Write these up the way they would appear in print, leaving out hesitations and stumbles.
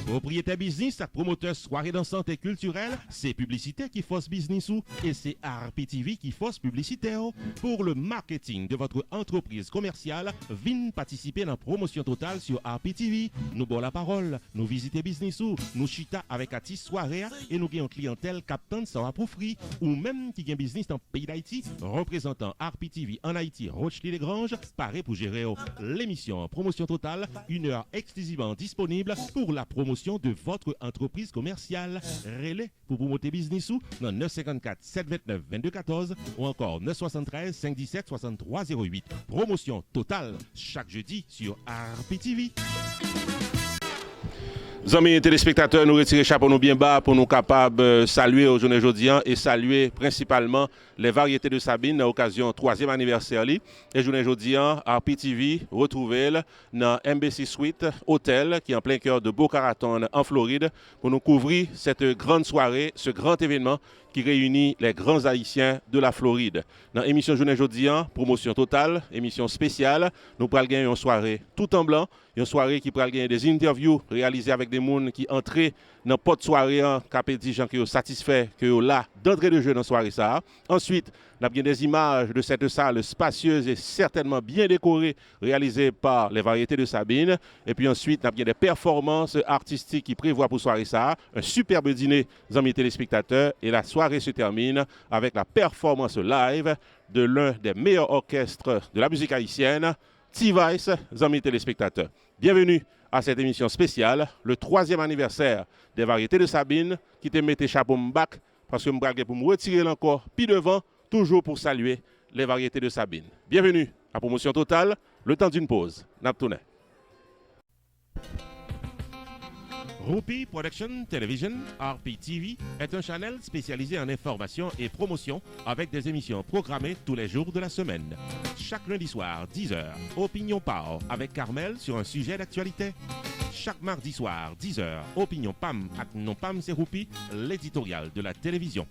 Propriétaire business, promoteur soirée dansante et culturelle, c'est publicité qui force business ou et c'est RPTV qui force publicité. Pour le marketing de votre entreprise commerciale, venez participer dans la promotion totale sur RPTV. Nous bon la parole, nous visiter business ou nous chita avec artiste soirée et nous gagnons clientèle captant sans pour free ou même qui gagne business dans le pays d'Haïti, représentant RPTV en Haïti, Rochely-les-Granges, paré pour gérer l'émission promotion totale, 1 heure exclusivement disponible pour la promotion de votre entreprise commerciale. Relais pour promouvoir business ou dans 954 729 2214 ou encore 973 517 6308. Promotion totale chaque jeudi sur RPTV. Amis téléspectateurs, nous retirons chapeau nous bien bas pour nous capables saluer aujourd'hui et saluer principalement les variétés de Sabine à l'occasion 3e anniversaire. Et aujourd'hui, RPTV retrouvé dans Embassy Suite Hôtel qui est en plein cœur de Boca Raton en Floride pour nous couvrir cette grande soirée, ce grand événement qui réunit les grands haïtiens de la Floride. Dans l'émission Journée aujourd'hui, promotion totale, émission spéciale, nous pourrons gagner une soirée tout en blanc, une soirée qui pourra gagner des interviews réalisées avec des gens qui entrent dans n'importe soirée, qui des gens qui sont satisfaits, qui sont là d'entrée de jeu dans la soirée. Ça. Ensuite, nous avons des images de cette salle spacieuse et certainement bien décorée, réalisée par les variétés de Sabine. Et puis ensuite, nous avons des performances artistiques qui prévoient pour soirée ça. Un superbe dîner, amis téléspectateurs. Et la soirée se termine avec la performance live de l'un des meilleurs orchestres de la musique haïtienne, T-Vice, amis téléspectateurs. Bienvenue à cette émission spéciale, le 3e anniversaire des variétés de Sabine, qui te mette chapeau m'bac, parce que je pour me retirer encore, puis devant, toujours pour saluer les variétés de Sabine. Bienvenue à Promotion Totale, le temps d'une pause. Naptoune. Rupi Production Television, RPTV, est un channel spécialisé en information et promotion avec des émissions programmées tous les jours de la semaine. Chaque lundi soir, 10h, Opinion Power avec Carmel sur un sujet d'actualité. Chaque mardi soir, 10h, Opinion Pam avec Non Pam c'est Rupi, l'éditorial de la télévision.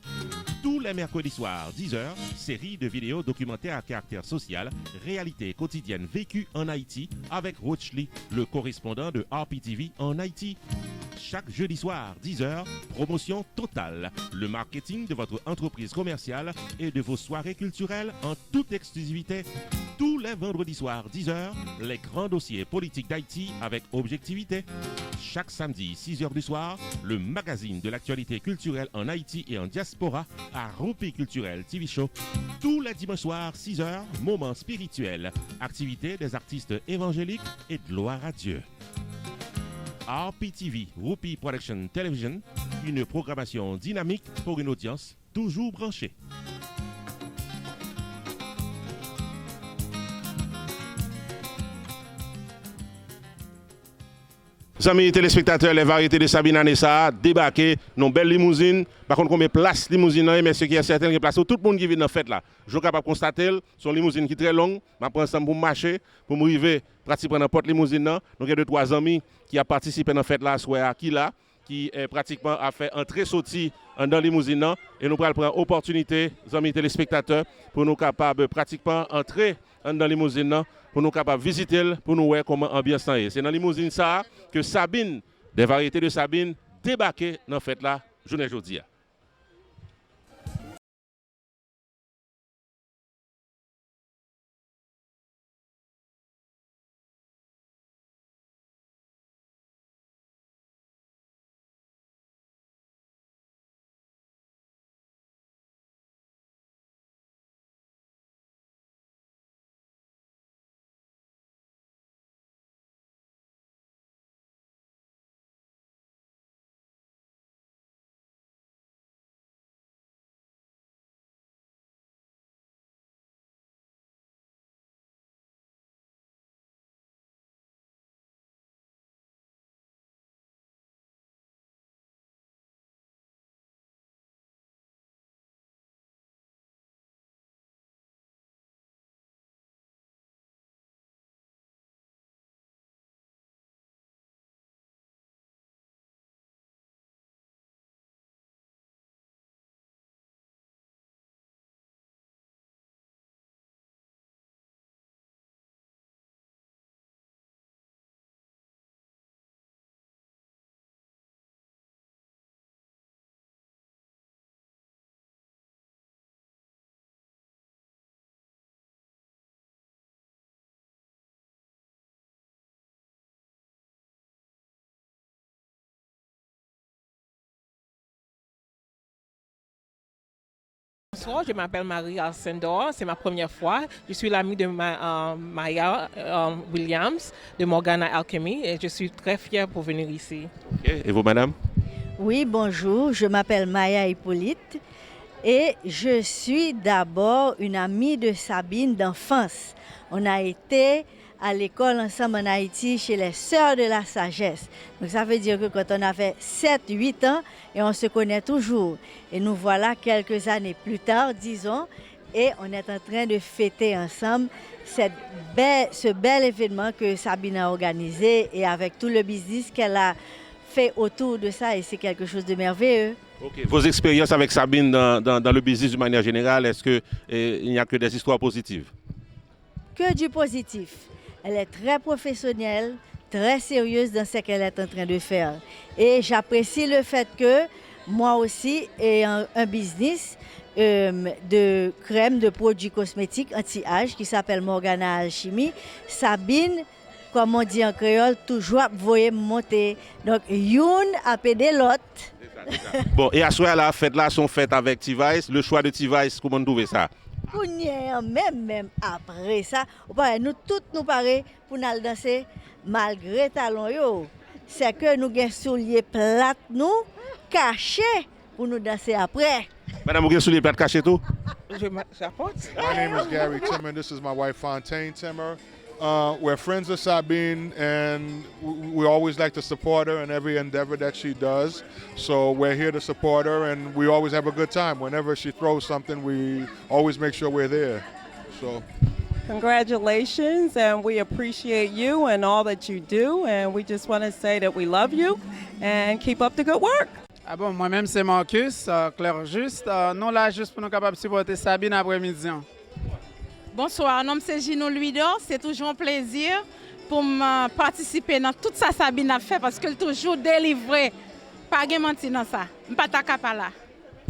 Tous les mercredis soirs, 10h, série de vidéos documentaires à caractère social, réalité quotidienne vécue en Haïti avec Rochely, le correspondant de RPTV en Haïti. Chaque jeudi soir, 10h, promotion totale. Le marketing de votre entreprise commerciale et de vos soirées culturelles en toute exclusivité. Tous les vendredis soirs, 10h, les grands dossiers politiques d'Haïti avec objectivité. Chaque samedi, 6h du soir, le magazine de l'actualité culturelle en Haïti et en diaspora à Rupi Culturel TV Show. Tous les dimanches soirs, 6h, moments spirituels, activités des artistes évangéliques et de gloire à Dieu. RPTV, Rupi Production Television, une programmation dynamique pour une audience toujours branchée. Amis téléspectateurs, les variétés de Sabine Anessa débarqué dans une belle limousine. Par contre, combien de places limousine, mais ce qui est certain, que place tout le monde qui vient dans la fête là. Je suis capable de constater, son limousine qui est très longue. Je prends ensemble pour marcher, pour m'arriver pratiquement dans n'importe limousine. Donc, il y a 2-3 amis qui ont participé dans la fête là, soit qui là, qui pratiquement a fait entrer sortie dans la limousine. Et nous allons prendre l'opportunité, amis téléspectateurs, pour nous capables pratiquement entrer dans la limousine, pour nous capables visiter, pour nous voir comment l'ambiance est. C'est dans la limousine ça que Sabine, des variétés de Sabine, débarqué dans la fête là, journée aujourd'hui. Bonsoir, je m'appelle Marie Alcindor, c'est ma première fois. Je suis l'amie de Maya Williams de Morgana Alchemy et je suis très fière pour venir ici. Okay. Et vous, madame? Oui, bonjour, je m'appelle Maya Hippolyte et je suis d'abord une amie de Sabine d'enfance. On a été à l'école ensemble en Haïti chez les Sœurs de la Sagesse. Donc ça veut dire que quand on avait 7-8 ans et on se connaît toujours. Et nous voilà quelques années plus tard, disons, et on est en train de fêter ensemble ce bel événement que Sabine a organisé et avec tout le business qu'elle a fait autour de ça et c'est quelque chose de merveilleux. Okay. Vos expériences avec Sabine dans le business de manière générale, est-ce qu'il n'y a que des histoires positives? Que du positif. Elle est très professionnelle, très sérieuse dans ce qu'elle est en train de faire. Et j'apprécie le fait que moi aussi, ayant un business de crème, de produits cosmétiques anti-âge qui s'appelle Morgana Alchemy, Sabine, comme on dit en créole, toujours voyez monter. Donc, youn a pédé l'autre. Bon, et à ce moment-là, fête là sont faites avec T-Vice. Le choix de T-Vice, comment vous trouvez ça? Même après ça, nous tous nous paraît pour nous danser malgré talons yo. C'est que nous avons souliers plates nous cachés pour nous danser après. Madame, vous avez souliers plates cachés tout? J'apporte. My name is Gary Timmer. This is my wife Fontaine Timmer. We're friends of Sabine, and we always like to support her in every endeavor that she does. So we're here to support her, and we always have a good time. Whenever she throws something, we always make sure we're there. So. Congratulations, and we appreciate you and all that you do, and we just want to say that we love you and keep up the good work. Ah bon, moi-même c'est Marcus, Claire Juste. Nous là juste pour nous capables de supporter Sabine après-midi. Bonsoir, mon nom c'est Gino Luidor. C'est toujours un plaisir pour participer dans tout ça Sabine a fait parce qu'elle toujours délivré. Pas de mentir dans ça. Pas ta là.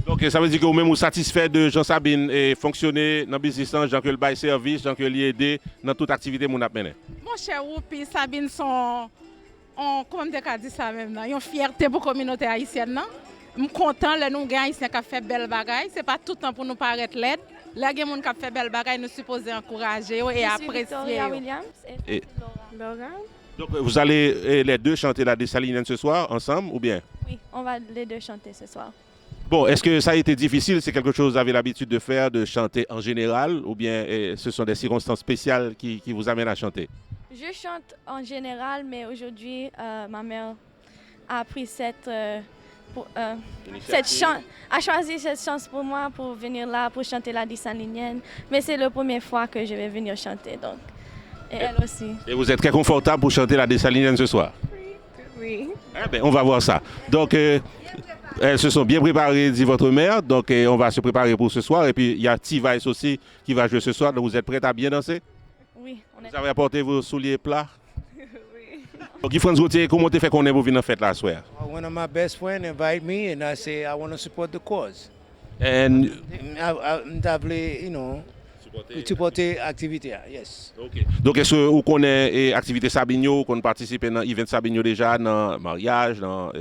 Donc ça veut dire que vous-même vous satisfait de Jean Sabine et fonctionner dans le business, Jean que le bail service, Jean que l'aider dans toute activité mon mené. Mon cher Woupi, Sabine sont comment on dit ça même là, une fierté pour la communauté haïtienne. Je suis content de nous gagner haïtiens qui fait belle bagaille, c'est pas tout le temps pour nous paraître l'aide. Là, il y a des gens qui fait belle bagaille, nous supposons encourager et apprécier. Victoria Williams et Laura. Donc vous allez les deux chanter la Dessalinienne ce soir ensemble ou bien? Oui, on va les deux chanter ce soir. Bon, est-ce que ça a été difficile? C'est quelque chose que vous avez l'habitude de faire, de chanter en général, ou bien ce sont des circonstances spéciales qui vous amènent à chanter? Je chante en général, mais aujourd'hui, ma mère a pris a choisi cette chance pour moi pour venir là pour chanter la Dessalinienne. Mais c'est la première fois que je vais venir chanter, donc. Et elle aussi. Et vous êtes très confortable pour chanter la Dessalinienne ce soir? Oui. Eh bien, on va voir ça. Donc, elles se sont bien préparées, dit votre mère. Donc, on va se préparer pour ce soir. Et puis, il y a T-Vice aussi qui va jouer ce soir. Donc, vous êtes prête à bien danser? Oui. Vous avez apporté vos souliers plats? Oui. Donc, Guy France Gauthier, comment tu fais qu'on est pour venir en fête la soirée? One of my best friends invited me, and I say I want to support the cause. And supporter l'activité, yes. Okay. Donc, est-ce que vous connaissez l'activité Sabinho, qu'on participe dans l'event Sabinho déjà, dans le mariage, dans la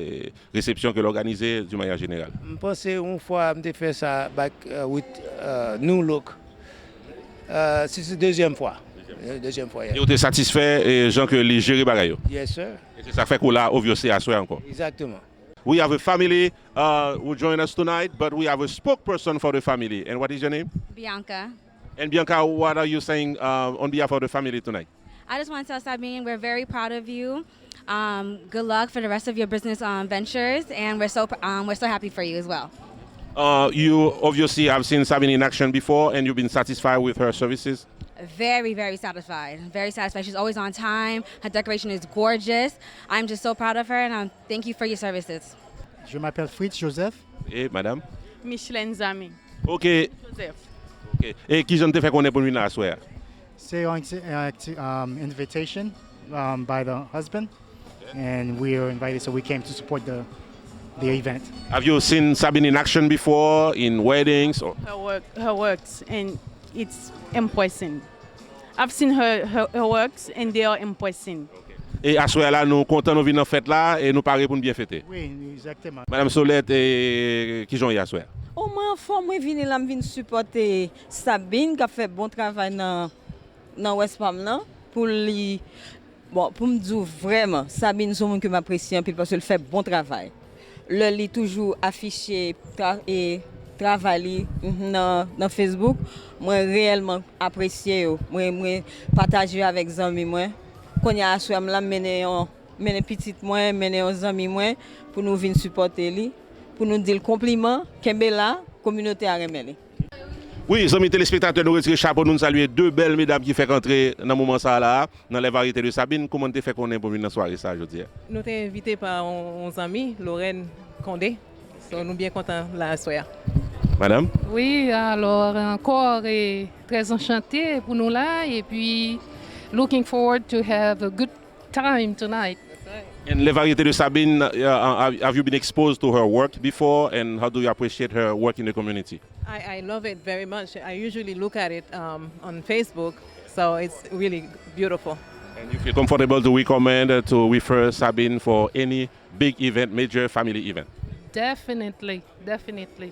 réception que l'organisez d'une manière générale? Je pense qu'une fois, je fait ça with New Look. C'est la deuxième fois. Yeah. Et vous êtes satisfait, Jean, que les gérer bagaille? Yes, sir. Et ça fait qu'on l'a obviously à soi encore. Exactement. We have a family who join us tonight, but we have a spokesperson for the family. And what is your name? Bianca. And Bianca, what are you saying on behalf of the family tonight? I just want to tell Sabine we're very proud of you. Good luck for the rest of your business ventures, and we're so happy for you as well. You obviously have seen Sabine in action before, and you've been satisfied with her services? Very, very satisfied. Very satisfied. She's always on time. Her decoration is gorgeous. I'm just so proud of her, and thank you for your services. Je m'appelle Fritz Joseph. Et madame? Micheline Zami. OK. Joseph. OK. Et qui j'en te fait qu'on est pour nous là soir? C'est an invitation by the husband, and we are invited, so we came to support the event. Have you seen Sabine in action before, in weddings? Or? Her works, and it's impressive. I've seen her works, and they are impressive. Et à ce moment-là, nous comptons de venir en fête là et nous parler pour nous bien fêter. Oui, exactement. Madame Solette, qui j'en y a à ce moment? Au moins, faut moi venir là, venir supporter Sabine qui a fait bon travail dans West Palm là pour lui. Bon, pour me dire vraiment, Sabine, c'est un monde que m'apprécie parce qu'elle fait bon travail. Le lit toujours affiché et travailler dans Facebook. Moi réellement apprécié, moi partager avec les amis moi. Quand il y a à soir là mener petite moi, mener aux amis moi pour nous venir supporter lui, pour nous dire le compliment qu'elle là communauté a remercié. Oui, amis téléspectateurs, nous retirons chapeau, nous saluons deux belles mesdames qui font entrer dans le moment ça là, dans les variétés de Sabine. Comment tu fais qu'on est pour venir dans la soirée ça aujourd'hui? Nous sommes invités par nos amis, Lorraine Condé. Nous sommes bien contents la soirée. Madame? Oui, alors encore très enchanté pour nous là et puis looking forward to have a good time tonight. And les variétés de Sabine, have you been exposed to her work before and how do you appreciate her work in the community? I love it very much. I usually look at it on Facebook, so it's really beautiful. And you feel comfortable to recommend to refer Sabine for any big event, major family event? Definitely, definitely.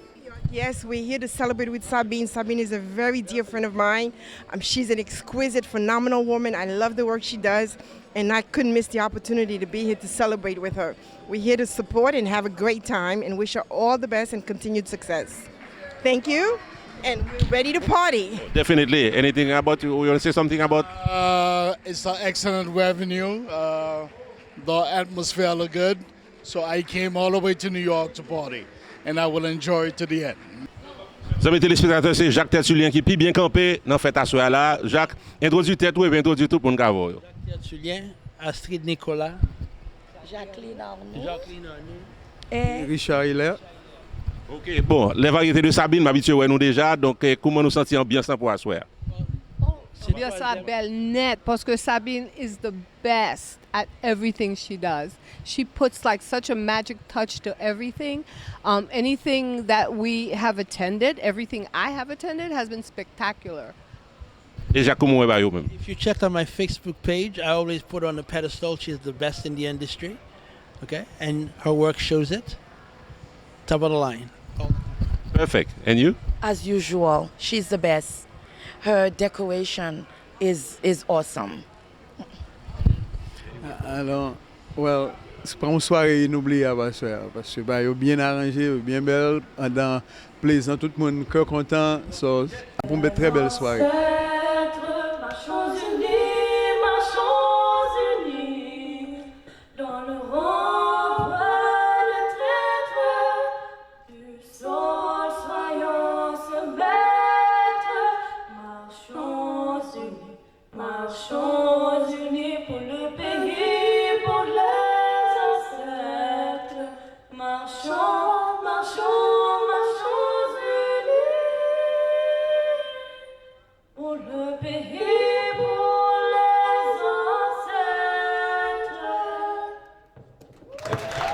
Yes, we're here to celebrate with Sabine. Sabine is a very dear friend of mine. She's an exquisite, phenomenal woman. I love the work she does, and I couldn't miss the opportunity to be here to celebrate with her. We're here to support and have a great time and wish her all the best and continued success. Thank you, and we're ready to party. Definitely. Anything about you want to say something about? It's an excellent revenue. The atmosphere look good, so I came all the way to New York to party. And I will enjoy it to the end. Amis téléspectateurs, c'est Jacques Tertullien qui est bien campé dans fête à soir là. Jacques, introduis tête ou introduis tout pour nous avoir. Jacques Tertullien, Astrid Nicolas, Jacqueline Arnaud. Et Richard Hilaire. OK, bon, les variétés de Sabine, m'habitué nous déjà, donc comment nous sentir ambiance pour à soir? Je dis ça belle net parce que Sabine is the best at everything she does. She puts like such a magic touch to everything. Anything that we have attended, everything I have attended has been spectacular. Et Jacques, comment est-ce même? If you checked on my Facebook page, I always put on the pedestal she's the best in the industry. Okay? And her work shows it. Top of the line. Perfect. And you? As usual, she's the best. Her decoration is awesome. Alors, well, c'est pas une soirée inoubliable à soir parce que bah, bien arrangé, bien belle, dans plaisant, tout le monde cœur content, so, pour une très belle soirée.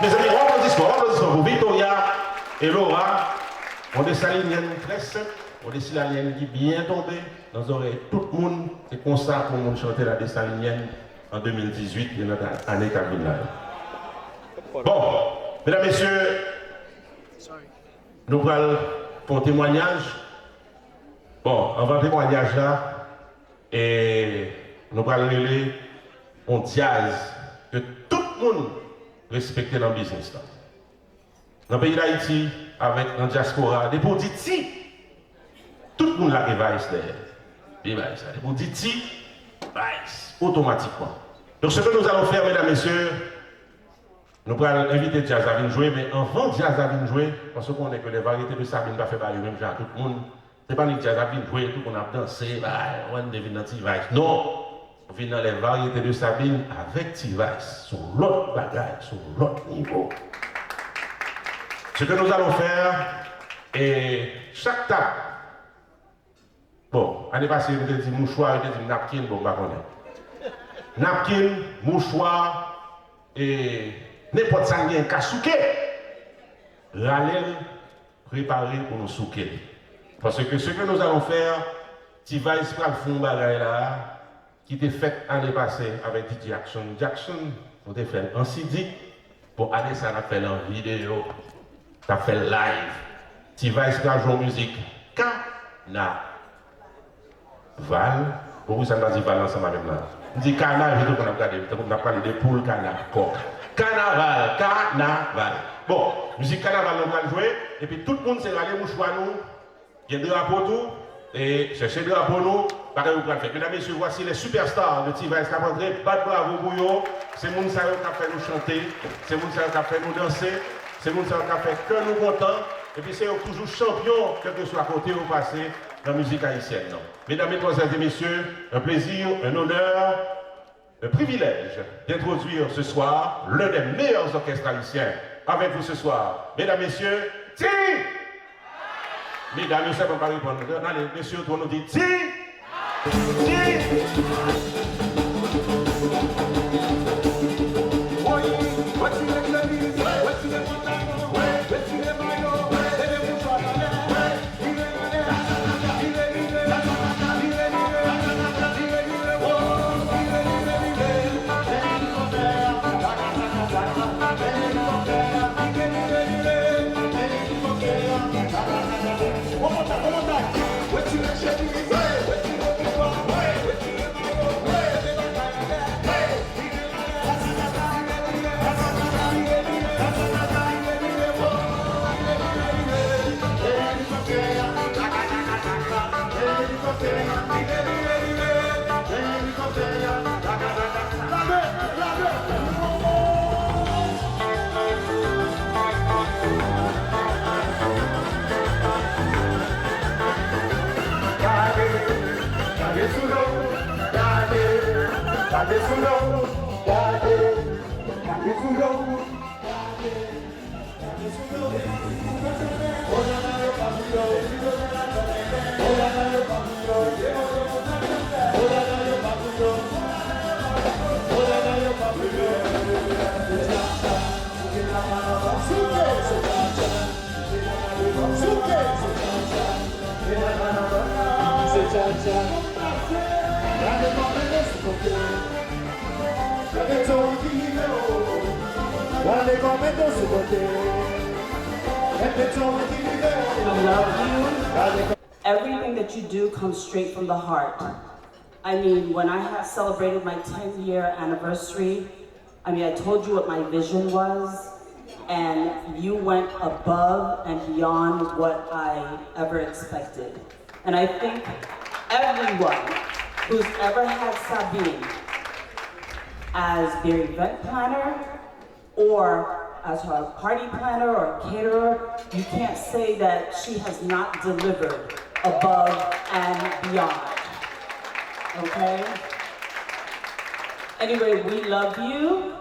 Mes amis, applaudissements pour Victoria et Laura. On est salinienne très simple, on est salinienne qui bien tombée dans les oreilles. Tout le monde est comme ça pour nous chanter la dessalinienne en 2018, et notre année cardinale. Bon, mesdames, messieurs, nous allons faire un témoignage. Bon, avant le témoignage là, et nous allons aller un jazz que tout le monde respecte dans le business là. Dans le pays d'Haïti, avec un diaspora, des petits, tout le monde la révise derrière. Des petits, automatiquement. Donc ce que nous allons faire, mesdames et messieurs, nous allons inviter Jazz à venir jouer, mais avant Jazz à venir jouer, parce qu'on est que les variétés de Sabine ne peuvent pas faire même genre tout le monde. Ce n'est pas que Jazz à venir jouer, tout le monde a dansé, on devine dans T-Vice. Non, on vient dans les variétés de Sabine avec T-Vice, sur l'autre bagage, sur l'autre niveau. Ce que nous allons faire, et chaque table, bon, l'année passée, on a dit mouchoir, on a dit napkin, bon, bah, on est. Napkin, mouchoir, et n'importe ça, il y a un cas souké. Râler, préparer pour nous souquer. Parce que ce que nous allons faire, T-Vice prend le fond bagage là, qui était fait l'année passée avec DJ Jackson. Jackson, on a fait un CD, pour aller ça, on a fait en vidéo, on a fait live. Tiva Esclave joue musique. Carnaval. Pourquoi ça m'a dit Val ensemble avec moi? Je dis carnaval, je dis qu'on a regardé, on a parlé de poule, carnaval, coq. Carnaval, carnaval. Bon, musique carnaval, on va jouer, et puis tout le monde s'est allé mouchoir nous, il y a des drapeaux tout, et chercher des drapeaux nous, pareil vous pouvez faire. Mesdames et messieurs, voici les superstars de Tiva Esclave. Pas de bravo pour eux, c'est mon salon qui a fait nous chanter, c'est mon salon qui a fait nous danser, c'est mon salon qui a fait que nous contents, et puis c'est toujours champion, quel que soit côté ou passé, dans la musique haïtienne. Non. Mesdames, Mesdemoiselles et Messieurs, un plaisir, un honneur, un privilège d'introduire ce soir l'un des meilleurs orchestres haïtiens. Avec vous ce soir, Mesdames, Messieurs, Ti! Mesdames, Messieurs, on va pas répondre. Allez, messieurs, tout le monde dit Ti! Everything that you do comes straight from the heart. I mean, when I have celebrated my 10-year anniversary, I told you what my vision was, and you went above and beyond what I ever expected. And I think everyone who's ever had Sabine as their event planner or as her party planner or caterer, you can't say that she has not delivered above and beyond, okay? Anyway, we love you.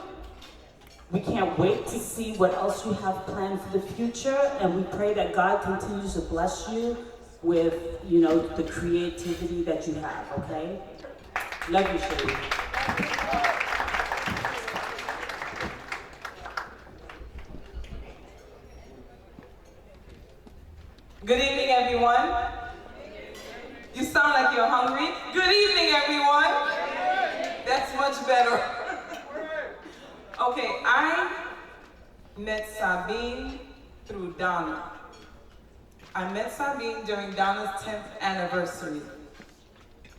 We can't wait to see what else you have planned for the future, and we pray that God continues to bless you with, the creativity that you have, okay? Love you, Shirley. Good evening, everyone. You sound like you're hungry. Good evening, everyone. That's much better. Okay, I met Sabine through Donna. I met Sabine during Donna's 10th anniversary.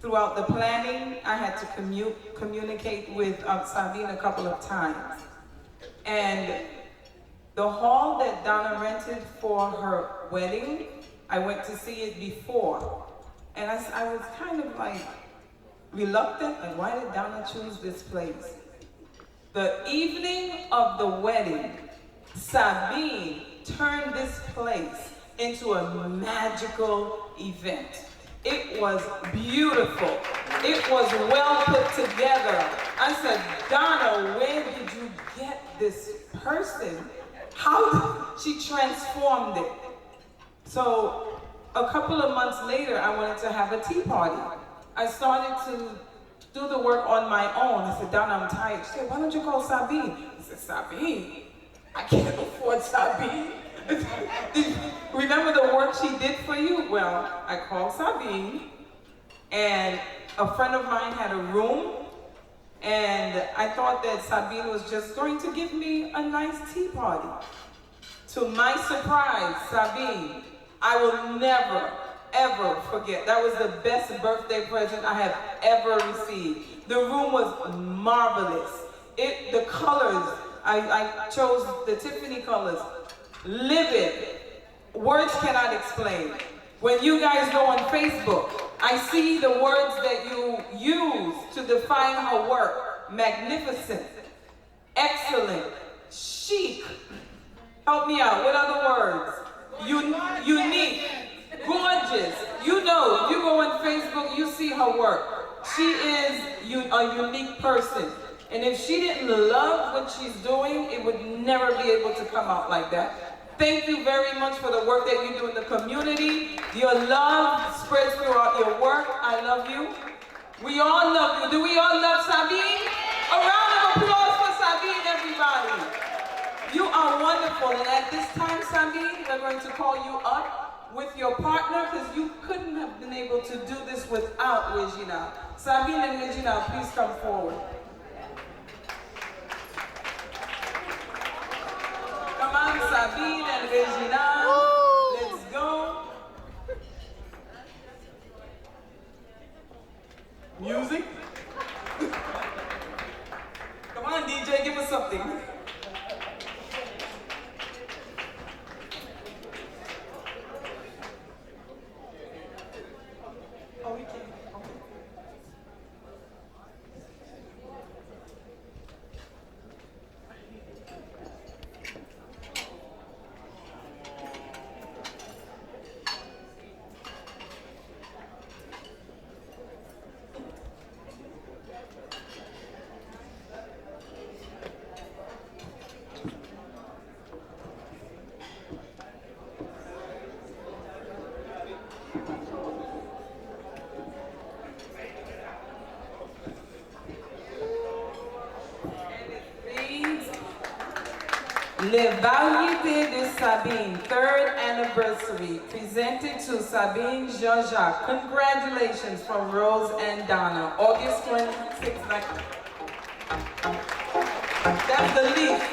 Throughout the planning, I had to communicate with Sabine a couple of times. And the hall that Donna rented for her wedding, I went to see it before. And I was kind of like reluctant, like why did Donna choose this place? The evening of the wedding, Sabine turned this place into a magical event. It was beautiful. It was well put together. I said, Donna, where did you get this person? How she transformed it. So a couple of months later, I wanted to have a tea party. I started to do the work on my own. I said, Donna, I'm tired. She said, why don't you call Sabine? I said, Sabine? I can't afford Sabine. Remember the work she did for you? Well, I called Sabine, and a friend of mine had a room, and I thought that Sabine was just going to give me a nice tea party. To my surprise, Sabine I will never, ever forget. That was the best birthday present I have ever received. The room was marvelous. The colors, I chose the Tiffany colors. Livid. Words cannot explain. When you guys go on Facebook, I see the words that you use to define her work. Magnificent, excellent, chic. Help me out, what other words? Unique, gorgeous. You know, if you go on Facebook, you see her work. She is a unique person. And if she didn't love what she's doing, it would never be able to come out like that. Thank you very much for the work that you do in the community. Your love spreads throughout your work. I love you. We all love you. Do we all love Sabine? A round of applause for Sabine, everybody. You are wonderful. And at this time, Sabine, we're going to call you up with your partner because you couldn't have been able to do this without Regina. Sabine and Regina, please come forward. Come on, Sabine and Regina. Let's go. Music. Come on, DJ, give us something. Oh, we can. Les Variétés de Sabine, 3rd anniversary, presented to Sabine Jean-Jacques. Congratulations from Rose and Donna, August 26th. That's the leaf.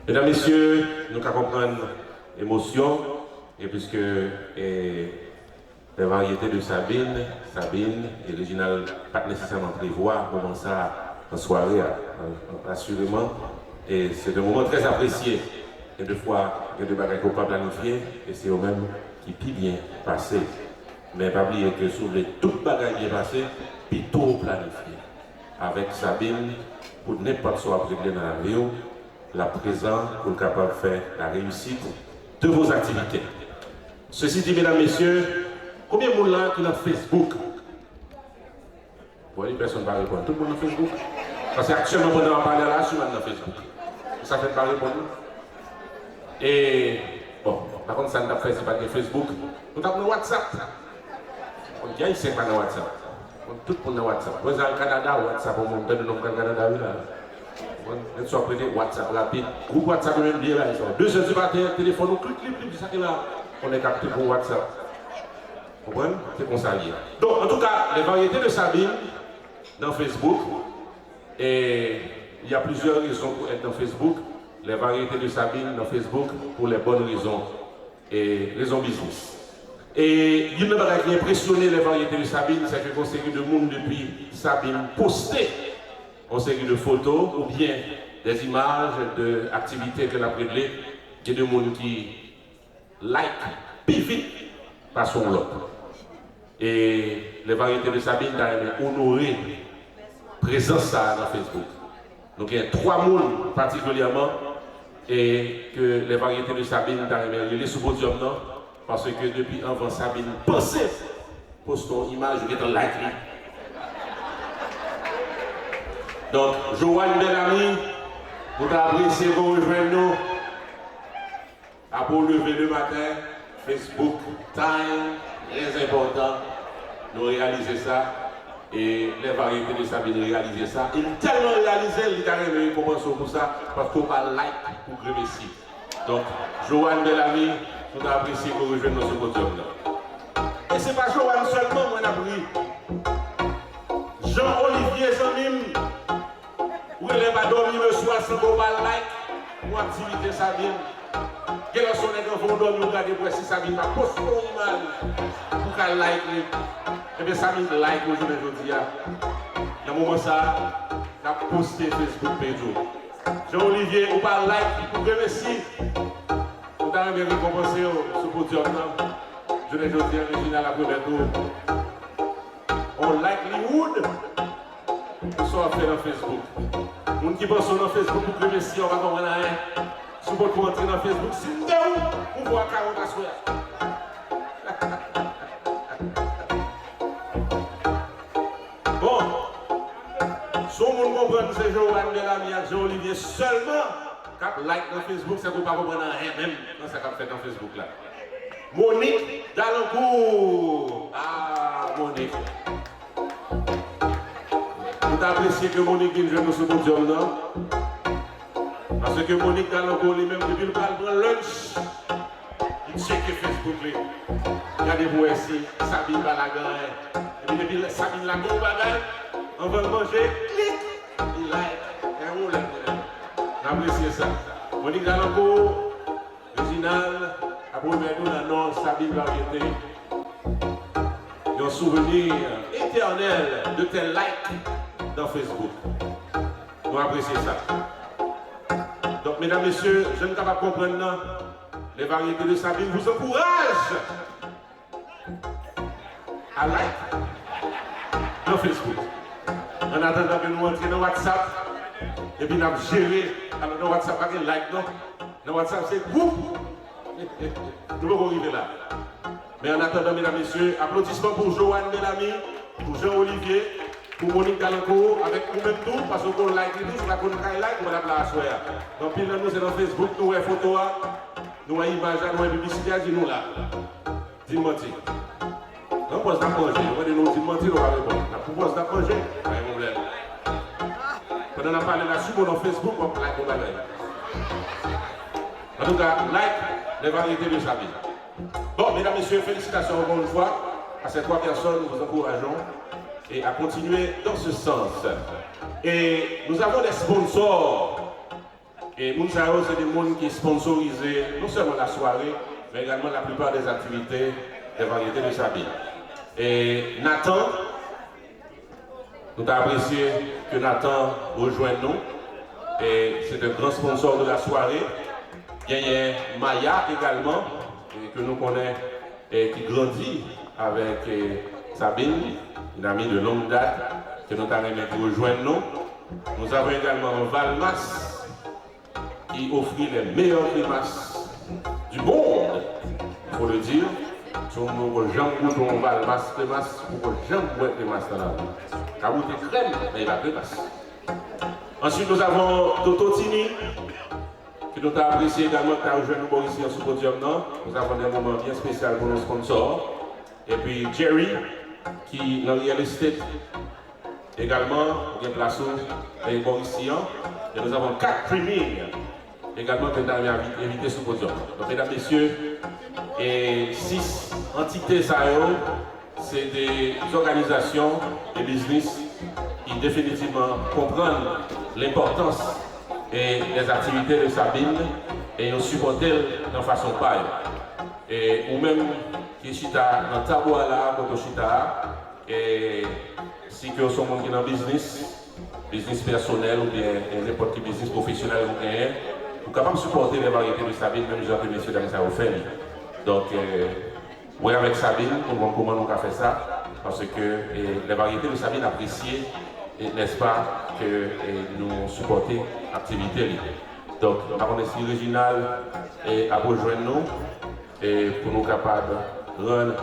Mesdames, Messieurs, nous comprenons l'émotion, et puisque les variétés de Sabine et Réginal pas nécessairement prévoir comment ça en soirée, assurément, et c'est un moment très apprécié. Et deux fois, il y a des bagages qu'on pas planifier, et c'est eux-mêmes qui puis bien passer. Mais pas oublier que sur les tout bagages bien passé, puis tout planifié. Avec Sabine, pour n'importe quoi régler dans la vie, la présence pour être capable de faire la réussite de vos activités. Ceci dit, mesdames, messieurs, combien de monde là qui est dans Facebook? Bon, les personnes ne vont pas répondre. Tout le monde dans Facebook? Parce qu'actuellement, on va parler là, je suis dans Facebook. Ça fait pas répondre. Et bon, par contre, ça ne fait pas de Facebook. Nous avons WhatsApp. On dit, c'est pas dans WhatsApp. Tout le monde dans WhatsApp. Vous avez le Canada, WhatsApp, on monte le nom du Canada là. On soit prêté WhatsApp rapide. Groupe WhatsApp, on est bien là. 2 heures du matin, téléphone, on clique, ça qui est là. On est capté pour WhatsApp. Vous comprenez? C'est comme ça lié. Donc, en tout cas, les variétés de Sabine dans Facebook. Et il y a plusieurs raisons pour être dans Facebook. Les variétés de Sabine dans Facebook pour les bonnes raisons. Et raisons business. Et une chose qui a impressionné les variétés de Sabine, c'est que qu'on série de monde depuis Sabine posté une série de photos ou bien des images d'activités qu'elle a préparées. Il y a des gens qui like plus vite par son lot. Et les variétés de Sabine ont honoré la présence dans Facebook. Donc il y a 3 mondes particulièrement et que les variétés de Sabine ont les sous podium parce que depuis avant Sabine pensait poste ton image qui est en like. Donc Joanne Bellamy, vous appréciez vous rejoindre nous à pour lever le matin, Facebook, time, très important, nous réaliser ça et les variétés de Sabine réaliser ça. Il tellement réalisé, il a réussi commencer pour ça parce qu'on va like pour remercier. Donc Joanne Bellamy, nous appréciez vous rejoindre dans ce podium là. Et c'est pas Joanne seulement, moi, n'a Jean-Olivier Zanim, où il n'est pas dormi le soir sans qu'on va like, ou activité Sabine. Quel est son écran, vous dormir, regardez pour si Sabine va poster une image pour qu'elle like. Et bien Sabine like aujourd'hui. Dans le moment ça, il a posté Facebook page. Jean-Olivier, ou pas like, pour remercier. Vous avez récompensé ce podium. Je l'ai dit à la première tour. On like Hollywood. Ils sont fait dans Facebook. Les gens qui pensent dans Facebook pour remercier, on va comprendre rien. Si vous pouvez entrer dans Facebook, c'est où vous voyez 40 à soi. Bon, si vous comprenez c'est Joanne Bellamy et Jean-Olivier seulement, quand like dans Facebook, c'est pour ne pas comprendre rien même dans ce qu'on fait dans Facebook là. Monique Dalancourt. Ah, Monique. Vous appréciez que Monique vienne jouer dans ce podium, non? Parce que Monique Dalancourt, lui-même, depuis le prendre lunch, il check Facebook. Regardez-vous ici, Sabine Balagan. Et puis depuis Sabine Lago Balagan, on va manger, clic, il like, et on l'aime. Appréciez ça. Monique Dalancourt, Réginal, après nous la non Sabine Variété. Un souvenir éternel de tes likes dans Facebook. Vous appréciez ça. Donc, mesdames, messieurs, je ne suis pas comprendre les variétés de Sabine vous encouragent à like dans Facebook. En attendant que nous entrions dans WhatsApp, et puis nous avons géré. Alors, dans WhatsApp, pas de like, non? Dans WhatsApp, c'est groupe. Nous pouvons arriver là. Mais en attendant, mesdames et messieurs, applaudissements pour Joanne Bellamy, pour Jean-Olivier, pour Monique Dalancourt, avec nous-mêmes tous, parce qu'on like les tous, on a like, on va la soirée. Donc, pile nous, c'est dans Facebook, nous avons photo, nous avons image, nous avons publicité, dis-nous là. Dis-moi, on pose la manger, on va dire nous, dis-moi, on va répondre. On pose la manger, pas de problème. Quand on a parlé là-dessus, on a Facebook, on like, on va like. En tout cas, like les variétés de Sabine. Bon, mesdames, messieurs, félicitations encore une fois à ces 3 personnes, nous vous encourageons et à continuer dans ce sens. Et nous avons des sponsors. Et Mounsaïo, c'est des gens qui sponsorisent non seulement la soirée, mais également la plupart des activités des variétés de Sabine. Et Nathan, nous avons apprécié que Nathan rejoigne nous. Et c'est un grand sponsor de la soirée. Il y a Maya également, que nous connaissons et qui grandit avec Sabine, une amie de longue date, que nous avons rejoindre nous. Nous avons également Valmas, qui offrit les meilleurs grimaces du monde, il faut le dire. Sur nos jambes, nous Valmas, grimaces, pour jambes, grimaces dans la vie. Car vous êtes crème, mais il va grimace. Ensuite, nous avons Tototini, qui nous a apprécié également, qui a rejoint nous ici en sous-podium. Nous avons des moments bien spéciaux pour nos sponsors. Et puis Jerry, qui dans le real estate également, qui est placé et ici. Et nous avons 4 premiers également qui nous ont invité sous podium. Donc, mesdames, messieurs, et 6 entités, c'est des organisations, des business qui définitivement comprennent l'importance et les activités de Sabine et nous supporter de façon pareille. Et ou même qui chita dans Taboala, Kotochita, et si que sont qui dans business personnel ou bien n'importe quel business professionnel ou bien, vous capable de supporter les variétés de Sabine, même si messieurs dames ça vous fait. Donc, oui, avec Sabine, pour voir comment nous avons fait ça, parce que les variétés de Sabine appréciées, n'est-ce pas, que nous supporter l'activité. Donc, on est original et à rejoindre nous et pour nous capables de rendre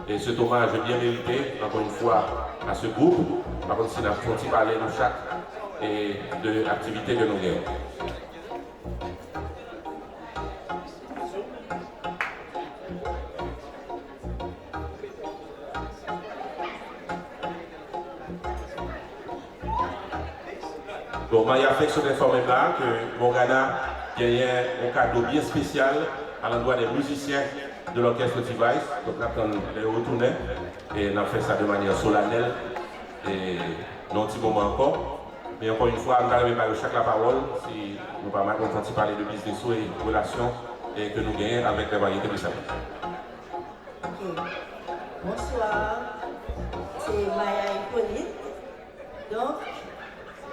cet hommage bien mérité, encore une fois, à ce groupe. Par contre, si nous avons parler de chaque et de l'activité que nous avons. Bon, je fait sur l'informer là que Morgana a un cadeau bien spécial à l'endroit des musiciens de l'orchestre Device. Donc, on les retourner et on a fait ça de manière solennelle et non petit moment encore. Mais encore une fois, on va parler chaque la parole si nous pas mal content parler de business et relations et que nous gagnons avec les variétés de Sabine. Ok. Bonsoir, c'est Maya Hippolyte. Donc,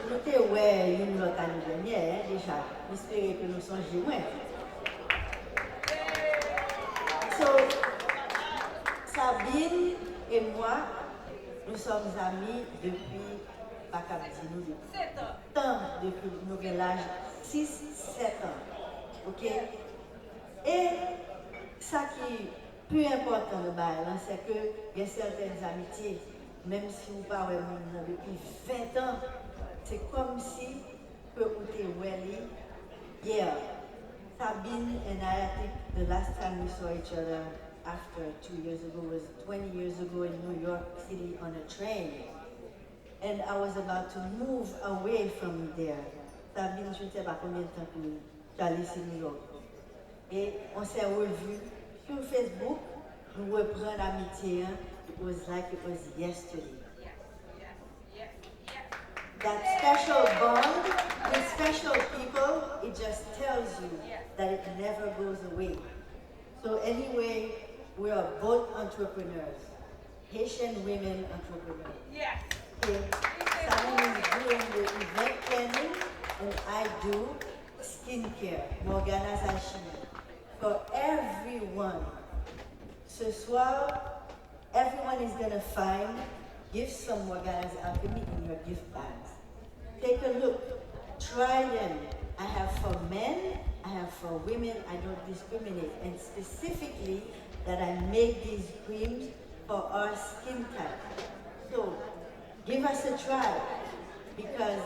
nous sommes une autre année dernière, déjà. J'espère que nous songeons moins. So, Sabine et moi, nous sommes amis depuis, pas qu'à dire nous, depuis nous avons l'âge 6-7 ans. Ok? Et ça qui est plus important de bail, c'est que il y a certaines amitiés, même si vous parlez depuis 20 ans, c'est comme si que vous étiez hier. Sabine and I think the last time we saw each other after 2 years ago was 20 years ago in New York City on a train. And I was about to move away from there. Sabine, je ne sais pas combien de temps que j'allais ici New York. Et on s'est revus sur Facebook, nous reprenons l'amitié. It was like it was yesterday. That special bond with special people, it just tells you that it never goes away. So anyway, we are both entrepreneurs, Haitian women entrepreneurs. Yes. Okay. Sabine is doing the event planning, and I do skincare, Morgana's Alchemy, for everyone. Ce soir, everyone is going to find gifts from Morgana's Alchemy in your gift bags. Take a look, try them. I have for men, I have for women, I don't discriminate. And specifically that I make these creams for our skin type. So give us a try because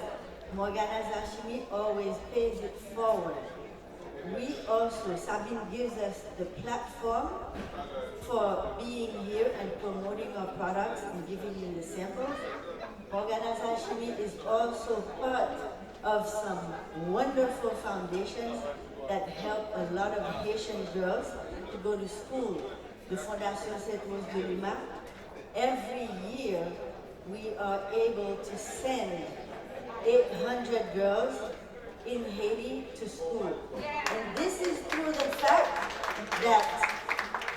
Morgana's Alchemy always pays it forward. We also, Sabine gives us the platform for being here and promoting our products and giving you the samples. Morgana's Alchemy is also part of some wonderful foundations that help a lot of Haitian girls to go to school. The Fondation Sainte-Rose de Lima, every year we are able to send 800 girls in Haiti to school. And this is through the fact that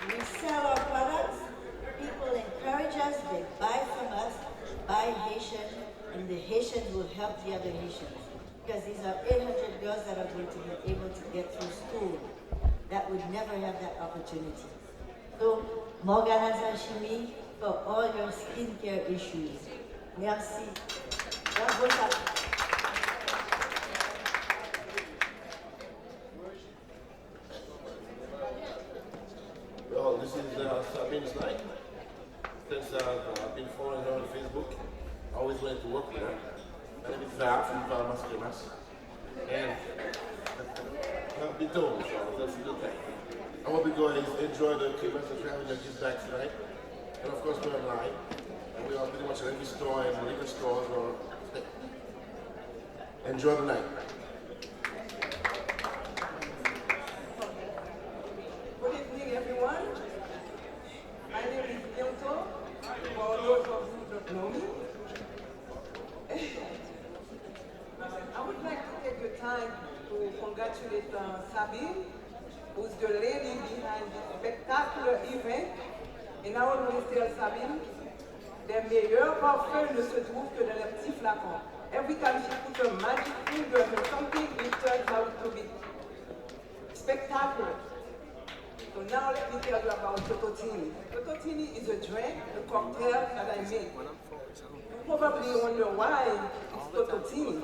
we sell our products, people encourage us, they buy from us, buy Haitian, and the Haitians will help the other Haitians. Because these are 800 girls that are going to be able to get through school that would never have that opportunity. So, Morgana's Alchemy for all your skincare issues. Merci. Well, this is Sabine's night. Since I've been following her on Facebook, I always wanted to work with her. My name is Val from Val Masquemas. And I've been told, so that's a good thing. I hope you guys enjoy the equipment that we're having at this back tonight. And of course, we're online. And we are pretty much at every store and liquor stores. Or enjoy the night. Good evening, everyone. My name is Bianto, for those of you who don't know me. I would like to take the time to congratulate Sabine, who's the lady behind this spectacular event. Et I always tell Sabine, les meilleurs parfums ne se trouvent que dans les petits flacons. Every time she puts her magic finger on something, it turns out to be spectacular. So now Now let me tell you about Tototini. Tototini is a drink, a cocktail that I make. You probably wonder why it's Tototini.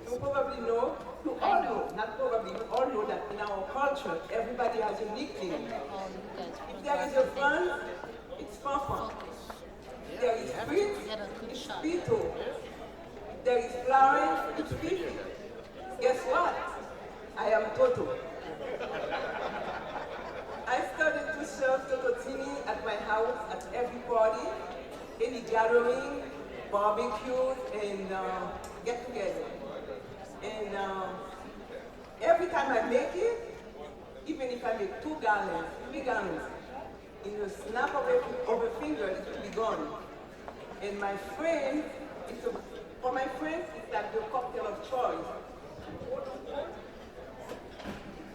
You probably know, you all know, not probably, you all know that in our culture, everybody has a nickname. If there is a fun, it's Fanfan. If there is Fritz, it's Pito. If there is Florence, it's Fifi. Guess what? I am Toto. I started to serve Tototini at my house at every party, any gathering, barbecues, and get-together. And every time I make it, even if I make 2 gallons, 3 gallons, in a snap of a finger, it will be gone. And my friends, for my friends, it's like the cocktail of choice.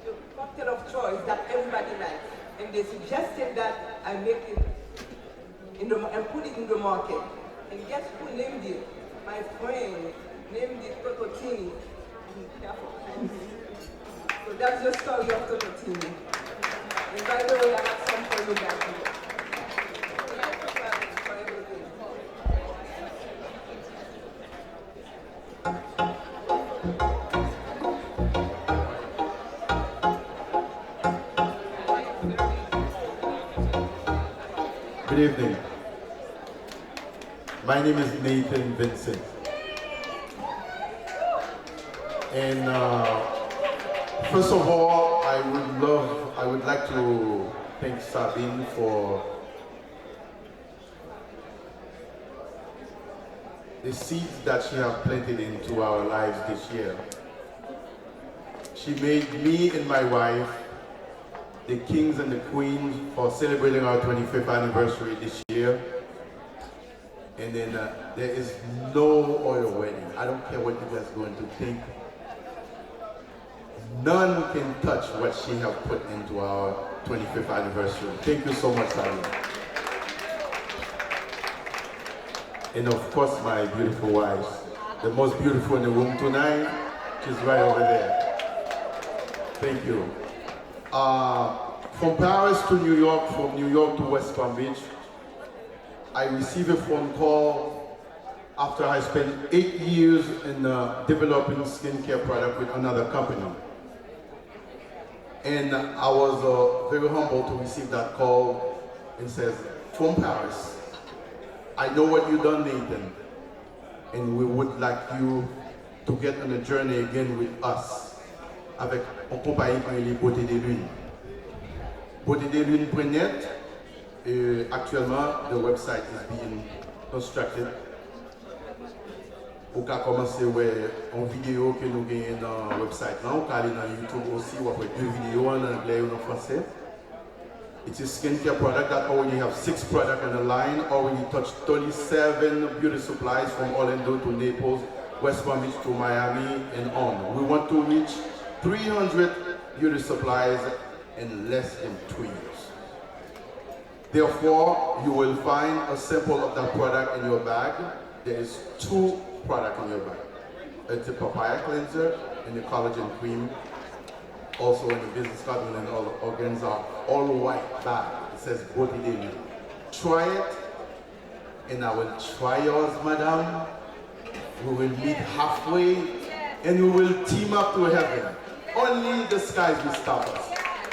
The cocktail of choice that everybody likes. And they suggested that I make it and put it in the market. And guess who named it? My friend named it Tototini. So that's the story of Tototini. And by the way, I have some for you guys. Good evening. My name is Nathan Vincent. And first of all, I would like to thank Sabine for the seeds that she has planted into our lives this year. She made me and my wife the kings and the queens for celebrating our 25th anniversary this year. And then there is no other wedding. I don't care what you guys are going to think. None can touch what she has put into our 25th anniversary. Thank you so much, Sally. And of course, my beautiful wife, the most beautiful in the room tonight. She's right over there. Thank you. From Paris to New York, from New York to West Palm Beach, I received a phone call after I spent 8 years in developing skincare product with another company. And I was very humbled to receive that call and says, from Paris, I know what you've done, Nathan, and we would like you to get on a journey again with us avec une compagnie qui est Beauté des Lunes. Beauté des Lunes.net, actuellement, the website is being constructed. Ou qu'à commencer une vidéo que nous gagnons dans le website. Là, on peut aller dans YouTube aussi, ou après 2 vidéos en anglais ou en français. It's a skincare product that already have 6 products on the line, already touched 37 beauty supplies from Orlando to Naples, West Palm Beach to Miami and on. We want to reach 300 beauty supplies in less than 2 years. Therefore, you will find a sample of that product in your bag. There is 2 products in your bag. It's a papaya cleanser and the collagen cream. Also in the business card and all the organs are all white bag. It says Beauté des Lunes. Try it, and I will try yours, madam. We will meet halfway, and we will team up to heaven. Only the skies will stop us.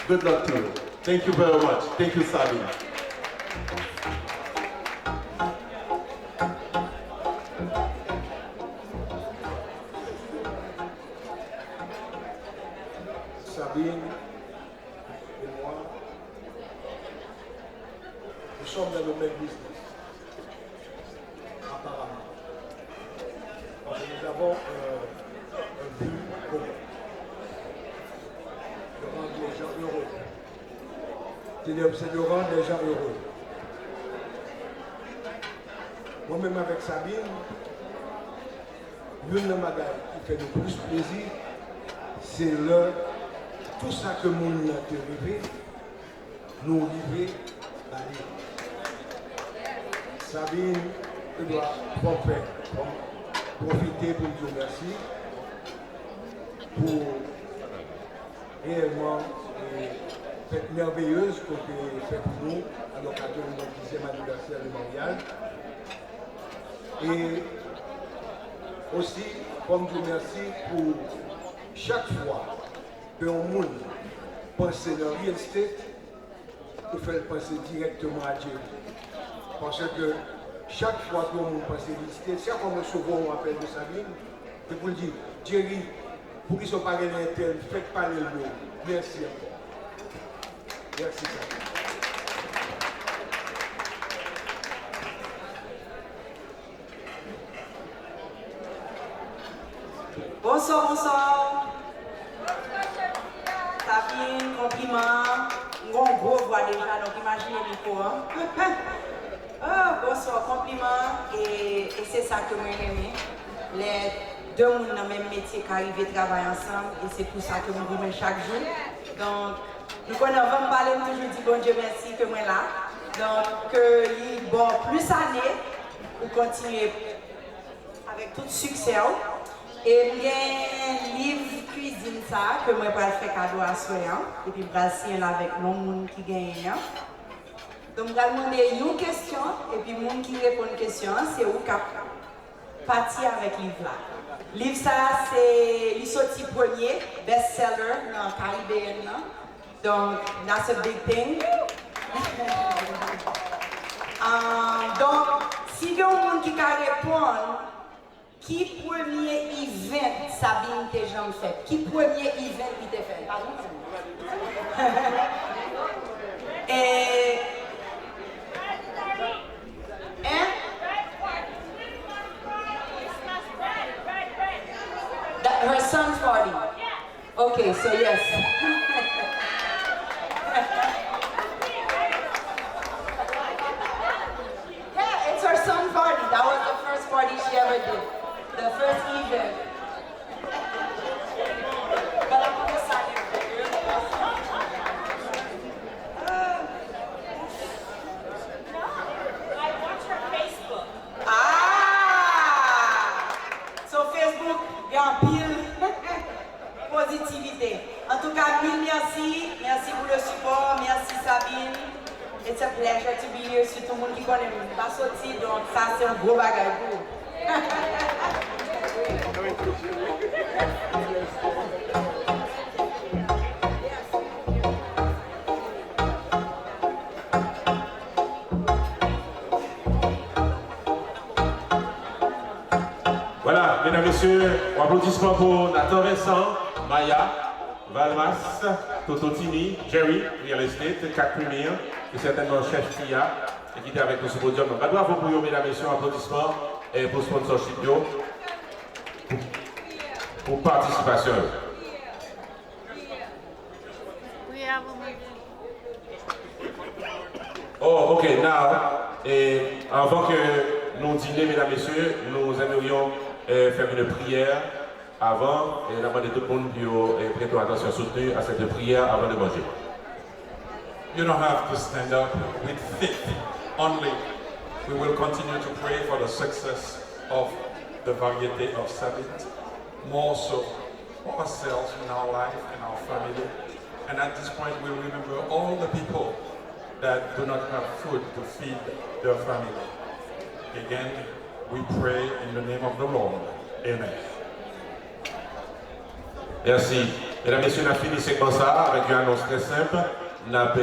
Good luck to you. Thank you very much. Thank you, Sabine. Sabine et moi, nous sommes dans le même business, apparemment. Parce que nous avons un but commun, de rendre les gens heureux. C'est de rendre les gens heureux. Moi-même avec Sabine, l'une des bagages qui fait le plus plaisir, c'est tout ça que mon a dérivé, nous arriver à dire. Sabine, je dois profiter pour dire merci pour réellement fête merveilleuse qu'on peut faire pour nous à l'occasion de notre 10e anniversaire de mariage. Et aussi, comme je remercie pour chaque fois que un monde pense dans real estate, il faut penser directement à Dieu. Parce que chaque fois que on pense à real estate, chaque fois qu'on reçoit un appel de Sabine, je vous le dis, Jerry, pour qu'ils soient pas interne, faites parler le mot. Merci encore. Merci. Bonsoir, bonsoir. Sabine, compliment. On gros voix déjà, donc imaginez Nico. Bonsoir, compliment. Et c'est ça que moi j'aime. Les deux monde dans le même métier qui arrivent à travailler ensemble. Et c'est pour ça que nous vivons chaque jour. Donc, nous connaissons parler, toujours dit bon Dieu merci que moi là. Donc, il bon plus années pour continuer avec tout succès. Et il y a un livre cuisine ça que moi je vais faire cadeau à soi. Et puis je vais signer avec le monde qui gagne. Donc je vais demander une question et puis le monde qui répond à une question, c'est où qui partir avec le livre là. Le livre ça c'est sorti premier, best-seller dans le Caribbean. Donc that's a big thing. Donc si il y a un monde qui répond, qui premier event Sabine que j'en fait? Qui premier event qui t'a fait? Pardon? Et... Hein? Her son's party. Okay, so yes. Yeah, it's her son's party. That was the first party she ever did. The first event. But I'm on the side. I watch her Facebook. So Facebook, il y a un pile positivité. En tout cas, mille merci. Merci pour le support. Merci Sabine. It's a pleasure to be here. C'est tout le monde qui connaît pas sorti, donc ça c'est un gros bagage pour vous. Voilà, mesdames, messieurs, un applaudissement pour Nathan Vincent, Maya, Valmas, Toto Tini, Jerry, Real Estate, 4 premiers, et certainement Chef Tia, qui était avec nous sur le podium. Donc, bravo pour vous, mesdames, messieurs, applaudissements et pour sponsorship, pour participation. Oh, ok, now, et avant que nous dînions, mesdames, messieurs, nous aimerions faire une prière avant et demander tout le monde de prêter attention soutenue à cette prière avant de manger. You don't have to stand up with faith only. We will continue to pray for the success of the variety of Sabine, more so for ourselves in our life and our family. And at this point, we remember all the people that do not have food to feed their family. Again, we pray in the name of the Lord. Amen. Merci. Mesdames et messieurs, on a fini ce comme ça avec une annonce très simple. On a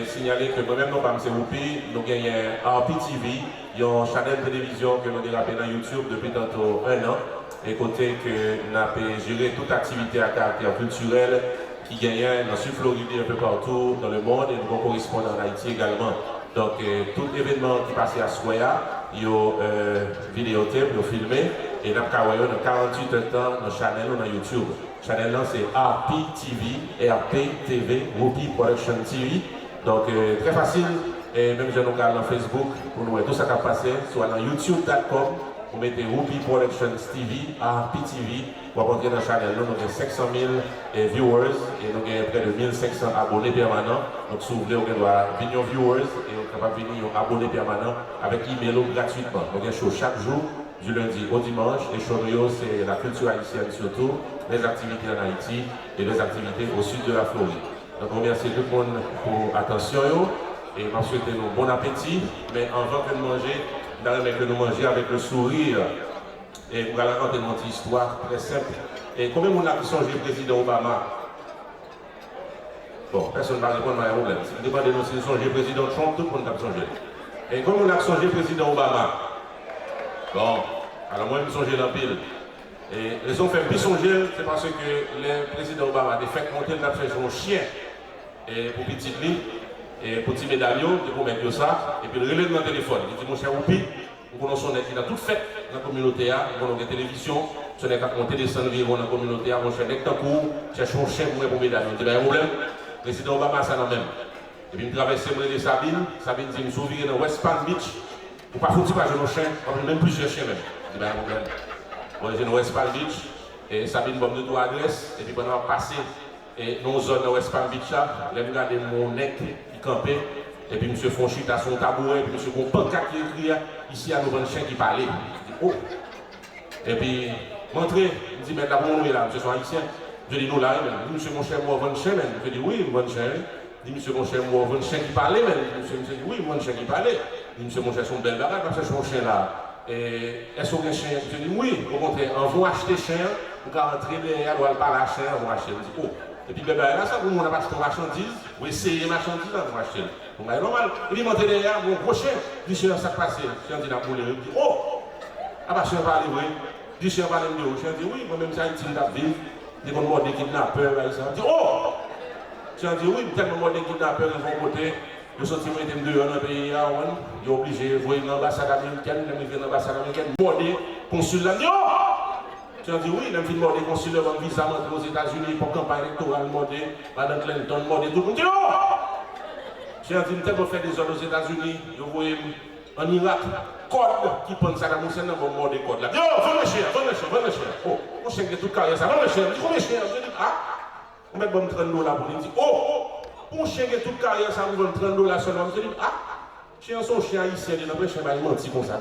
signalé que nous-mêmes, nous sommes Whoopi, nous gagnons RP TV, une chaîne de télévision que nous avons dans YouTube depuis tantôt 1 an. Et côté que nous avons géré toute activité à caractère culturel qui gagne dans le Floride un peu partout dans le monde et nous correspondons en Haïti également. Donc tout événement qui passe à Soya, il y a vidéotape, il y a filmé et nous avons 48 temps dans la chaîne dans YouTube. La chaîne c'est RP TV, RP TV, Whoopi Production TV. Donc très facile et même je nous regarde dans Facebook pour nous voir tout ça qui a passé, soit dans youtube.com. Vous mettez Whoopi Productions TV, RP TV, vous rentrez dans la chaîne, nous avons 500 000 viewers et nous avons près de 1500 abonnés permanents. Donc si vous voulez, vous pouvez venir viewers et vous pouvez venir abonnés permanents avec email gratuitement. Nous avons show chaque jour, du lundi au dimanche. Et Chonrio, c'est la culture haïtienne surtout, les activités en Haïti et les activités au sud de la Floride. Donc on remercie tout le monde pour l'attention et on souhaite nous bon appétit. Mais avant que de manger, nous allons que nous manger avec le sourire. Et vous allez raconter une petite histoire très simple. Et combien de monde a songé le président Obama? Bon, personne ne va répondre à un problème. Si vous demandez nous si nous songez le président Trump, tout le monde a songé. Et combien on a songé le président Obama? Bon, alors moi, je me songe dans pile. Et les ont fait plus songer, c'est parce que le président Obama a fait monter son chien et pour petit lit, et pour petit médaillon, pour mettre ça, et puis il relève dans le téléphone. Il dit, mon cher Oupi, nous connaissons qui a tout fait dans la communauté, nous avons des télévisions, ce n'est qu'à monter des cendriers dans la communauté, mon cher Nek Tankou, cherche un chien pour médaillon. Il dit, ben, un problème, le président Obama, ça n'a même. Et puis, je traverse de Sabine, Sabine dit, je suis dans West Palm Beach, pour ne pas foutre pas un chien, même plusieurs chiens même. Je dis, ben, un problème. Bon, j'ai dans West Palm Beach, et Sabine m'a donné deux adresses, et puis pendant passer et dans une zone de West Palm Beach, je regarde mon nec qui campait, et puis M. Fonchit à son tabouret, et puis M. Gonpanka qui écrit ici à nos chien qui parlait. Je dis, oh! Et puis, montrez, il dit, mais d'abord, on est là, M. sont haïtien. Je dis, nous là, il dit, M. mon cher, moi, bon chien, je dis, oui, bon chien. Il dit, M. mon cher, moi, bon chien qui parlait, monsieur dit, oui, bon chien qui parlait. Il dit, M. mon cher, son bel bagage, parce que son chien là. Est-ce qu'on a un chien? Je dis oui, au contraire, on va acheter chien, on va rentrer derrière, on va pas l'acheter, on va acheter. Je dis oh, et puis bébé là, ça, on va acheter une marchandise, on va essayer marchandise, on va acheter. On va normal. Et puis monter derrière, mon prochain, dit chien, ça passe. Chien dit la poule, il dit oh, ah bah chien va aller, oui. Dit chien va aller, chien dit oui, moi-même ça, il dit la ville, dit qu'on m'a des kidnappeurs, il dit oh, chien dit oui, tellement m'a des kidnappeurs de mon côté. Je suis sorti dehors dans le pays, je suis obligé de voir l'ambassade américaine, je vais l'ambassade américaine, border consul là. Tu as dit oui, je vais border consul avant visa aux États-Unis pour campagne électorale, border Madame Clinton, border tout le monde. J'ai dit, je vais faire des ordres aux États-Unis, je vois en Irak, code qui prend Saddam Hussein dans mon border code là. Yo, venez le chien. Oh, on chien qui est tout carré, ça, venez le chien. Je dis, combien de chiens? Je dis, ah, on met bon $30 pour lui. Il dit, oh, pour un chien qui est toute carrière, ça vous vend $30 seulement. Je dis, ah, chien, son chien haïtien, il n'a chien, il menti comme ça.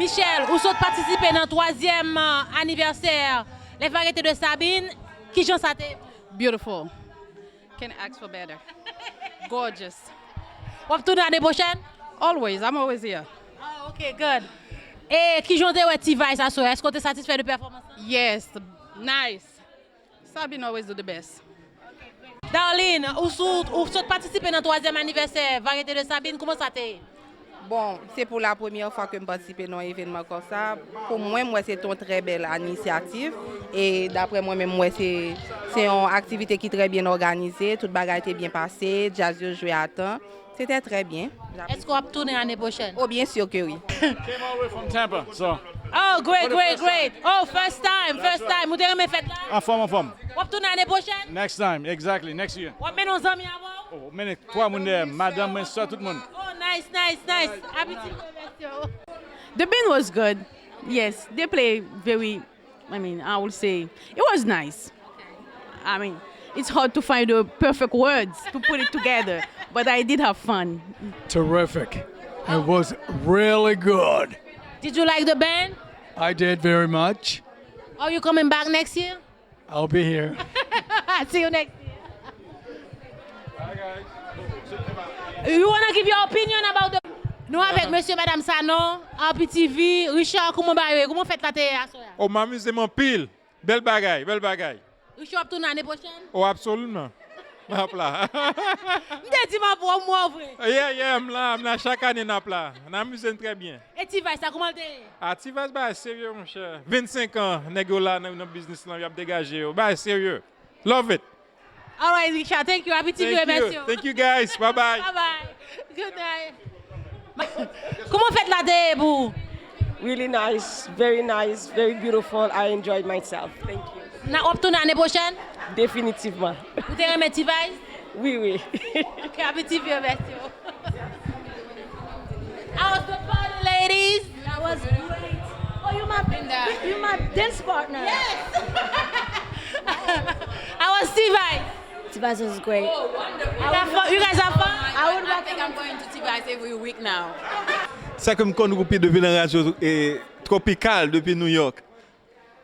Michel, vous avez participé dans le 3e anniversaire les variétés de Sabine. Qui j'en sais? Beautiful. Can ask for better. Gorgeous. Vous retournez l'année prochaine? Always. I'm always here. Oh, okay, good. Et qui j'en ai T-Vice à soir? Est-ce que tu es satisfait de la performance? Yes. Nice. Sabine always do the best. Darlene, vous avez participé dans le 3e anniversaire variété de Sabine. Comment ça t'est? Bon, c'est pour la première fois que je participe dans un événement comme ça. Pour moi, c'est une très belle initiative. Et d'après moi-même, c'est une activité qui est très bien organisée. Toute bagarre était bien passée. Jazz joué à temps. C'était très bien. Est-ce qu'on va tourner l'année prochaine? Oh, bien sûr que oui. Came all the way from Tampa, so. Oh, great. Oh, first time. Vous avez aimé fête là? En forme. Vous va tourner l'année prochaine? Next time, exactly, next year. Vous avez nos amis avant? Oh, mais 3 moun there, madame, mes soeurs, tout le monde. Oh, nice. The band was good. Yes, they play very, I would say, it was nice. I mean, it's hard to find the perfect words to put it together, but I did have fun. Terrific. It was really good. Did you like the band? I did very much. Are you coming back next year? I'll be here. See you next year. You want to give your opinion about the... Nous avec monsieur et madame Sanon, RPTV, Richard, comment faites la télé à soir? Oh, m'amuse mon pile. Belle bagaille. Richard, tu l'année prochaine? Oh, absolument. Hop là. M'dé ma pour moi vrai. Yeah, m'la chaque année n'a là. On amuse très bien. Et T-Vice, ça comment t'es? Ah, T-Vice, bah sérieux mon cher. 25 ans, négo là dans business là, il a dégagé. Bah sérieux. Love it. All right, Richard, thank you. RPTV, merci. Thank you guys. Bye bye. Good night. Comment faites la télé, vous? Really nice, very beautiful. I enjoyed myself. Thank you. Na optune l'année prochaine? Définitivement. Vous t'es remis T-Vice? Oui. Okay, RPTV, merci. How was the party, ladies? That was great. Oh, you're my dance partner. Yes. How was T-Vice? T-Vice was great. Oh, wonderful. You guys have fun? I think I'm going to T-Vice every week now. Ça comme qu'on nous depuis la radio tropicale depuis New York.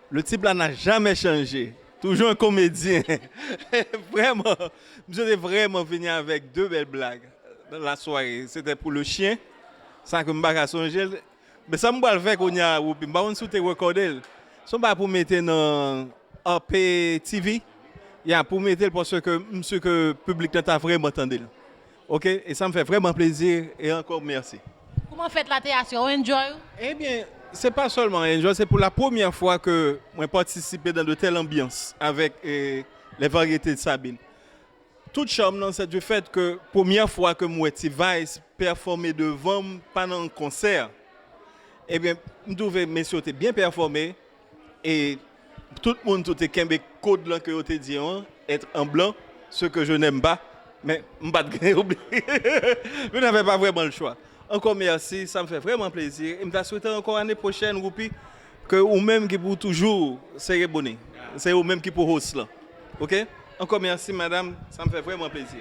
Le type là n'a jamais changé. Toujours un comédien. Vraiment, je suis vraiment venu avec 2 belles blagues dans la soirée. C'était pour le chien. Ça comme bagarre songer. Mais ça me va le faire qu'on y a ou puis on sous te recorder. Ça pas pour mettre dans AP TV. Il y a pour mettre parce que monsieur que le public t'a vraiment entendu. OK, et ça me fait vraiment plaisir et encore merci. Comment faites la théâtre? Enjoy? Eh bien, c'est pas seulement enjoy, c'est pour la première fois que moi participe dans de telles ambiances avec les variétés de Sabine. Toute charme, c'est du fait que première fois que moi T-Vice performer devant pendant un concert. Eh bien, je trouvais messieurs bien performé et tout le monde tout est qu'un code là que vous te dit être en blanc, ce que je n'aime pas, mais je je n'avais pas vraiment le choix. Encore merci, ça me fait vraiment plaisir. Et je te souhaite encore l'année prochaine, Roupi, que vous-même qui pour toujours célébrer. C'est vous-même qui pour host là. OK? Encore merci, madame, ça me fait vraiment plaisir.